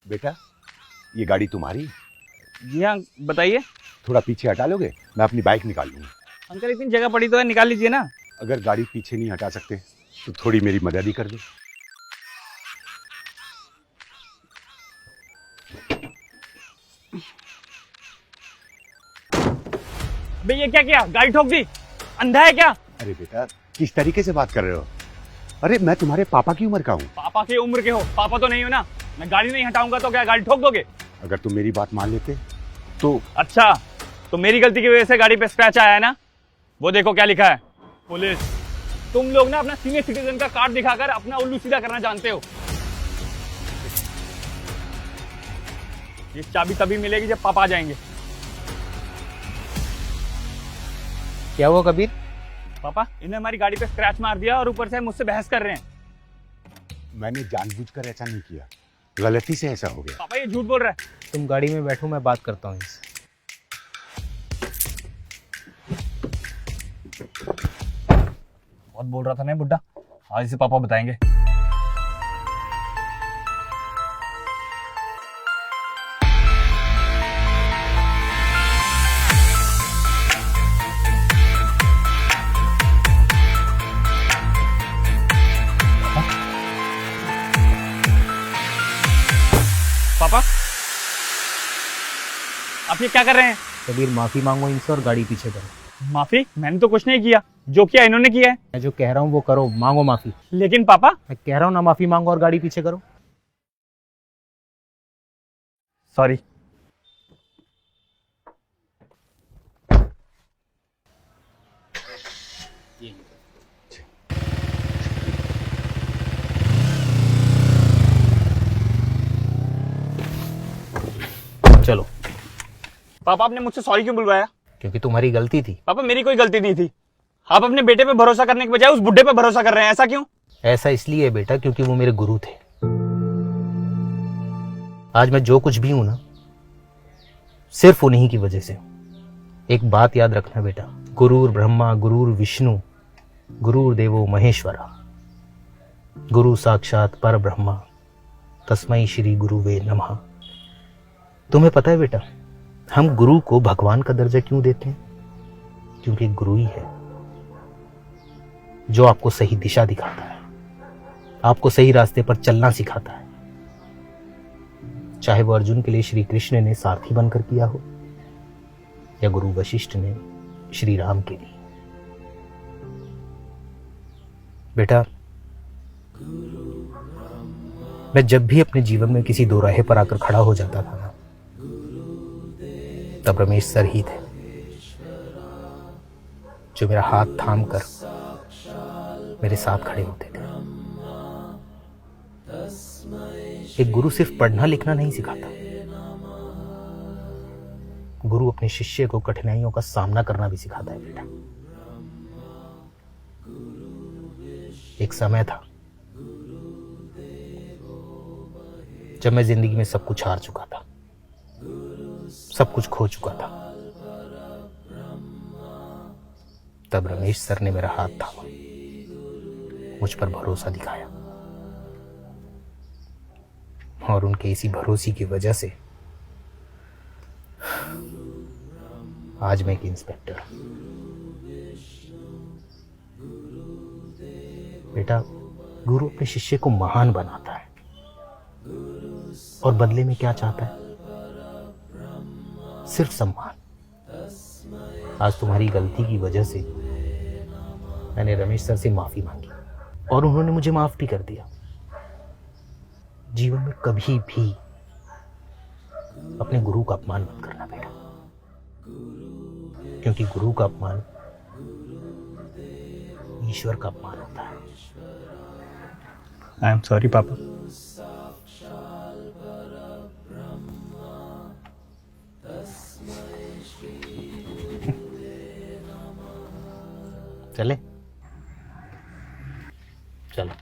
बेटा, ये गाड़ी तुम्हारी? जी हाँ, बताइए। थोड़ा पीछे हटा लोगे? मैं अपनी बाइक निकाल लूंगा। अंकल इतनी जगह पड़ी तो है, निकाल लीजिए ना। अगर गाड़ी पीछे नहीं हटा सकते तो थोड़ी मेरी मदद ही कर दो। बे ये क्या किया? गाड़ी ठोक दी? अंधा है क्या? अरे बेटा, किस तरीके से बात कर रहे हो? अरे मैं तुम्हारे पापा की उम्र का हूँ। पापा की उम्र के हो? पापा तो नहीं हो ना। मैं गाड़ी नहीं हटाऊंगा तो क्या गाड़ी ठोक दोगे? अगर तुम मेरी बात मान लेते तो। अच्छा, तो मेरी गलती की वजह से गाड़ी पे स्क्रैच आया है ना? वो देखो क्या लिखा है, पुलिस। तुम लोग ना अपना सीनियर सिटीजन का कार्ड दिखाकर अपना उल्लू सीधा करना जानते हो। ये चाबी तभी मिलेगी जब पापा आ जाएंगे। क्या हुआ कबीर? पापा, इन्हें हमारी गाड़ी पे स्क्रैच मार दिया और ऊपर से मुझसे बहस कर रहे हैं। मैंने जानबूझकर ऐसा नहीं किया, गलती से ऐसा हो गया। पापा ये झूठ बोल रहा है। तुम गाड़ी में बैठो, मैं बात करता हूँ इससे। बहुत बोल रहा था ना बुड्ढा, आज इसे पापा बताएंगे। पापा, आप ये क्या कर रहे हैं? कबीर माफी मांगो इनसे और गाड़ी पीछे करो। माफी? मैंने तो कुछ नहीं किया, जो किया इन्होंने किया है। मैं जो कह रहा हूँ वो करो, मांगो माफी। लेकिन पापा। मैं कह रहा हूँ ना, माफी मांगो और गाड़ी पीछे करो। सॉरी। चलो। पापा आपने मुझसे सॉरी क्यों बुलवाया? क्योंकि तुम्हारी गलती थी। पापा मेरी कोई गलती नहीं थी। आप अपने बेटे पे भरोसा करने के बजाय उस बुड्ढे पे भरोसा कर रहे हैं, ऐसा क्यों? ऐसा इसलिए है बेटा, क्योंकि वो मेरे गुरु थे। आज मैं जो कुछ भी हूं ना, सिर्फ उन्हीं की वजह से। एक बात याद रखना बेटा, गुरुर ब्रह्मा गुरुर विष्णु गुरुर देवो महेश्वरा, गुरु साक्षात पर ब्रह्मा तस्मै श्री गुरुवे नमः। तुम्हें पता है बेटा, हम गुरु को भगवान का दर्जा क्यों देते हैं? क्योंकि गुरु ही है जो आपको सही दिशा दिखाता है, आपको सही रास्ते पर चलना सिखाता है। चाहे वो अर्जुन के लिए श्री कृष्ण ने सारथी बनकर किया हो, या गुरु वशिष्ठ ने श्री राम के लिए। बेटा, मैं जब भी अपने जीवन में किसी दोराहे पर आकर खड़ा हो जाता था ना, तब रमेश सर ही थे जो मेरा हाथ थाम कर मेरे साथ खड़े होते थे। एक गुरु सिर्फ पढ़ना लिखना नहीं सिखाता, गुरु अपने शिष्य को कठिनाइयों का सामना करना भी सिखाता है बेटा। एक समय था जब मैं जिंदगी में सब कुछ हार चुका था, सब कुछ खो चुका था। तब रमेश सर ने मेरा हाथ थामा, मुझ पर भरोसा दिखाया, और उनके इसी भरोसे की वजह से आज मैं एक इंस्पेक्टर। बेटा, गुरु अपने शिष्य को महान बनाता है और बदले में क्या चाहता है? सिर्फ सम्मान। आज तुम्हारी गलती की वजह से मैंने रमेश सर से माफी मांगी और उन्होंने मुझे माफ भी कर दिया। जीवन में कभी भी अपने गुरु का अपमान मत करना बेटा, क्योंकि गुरु का अपमान ईश्वर का अपमान होता है। आई एम सॉरी पापा। चले? चलो।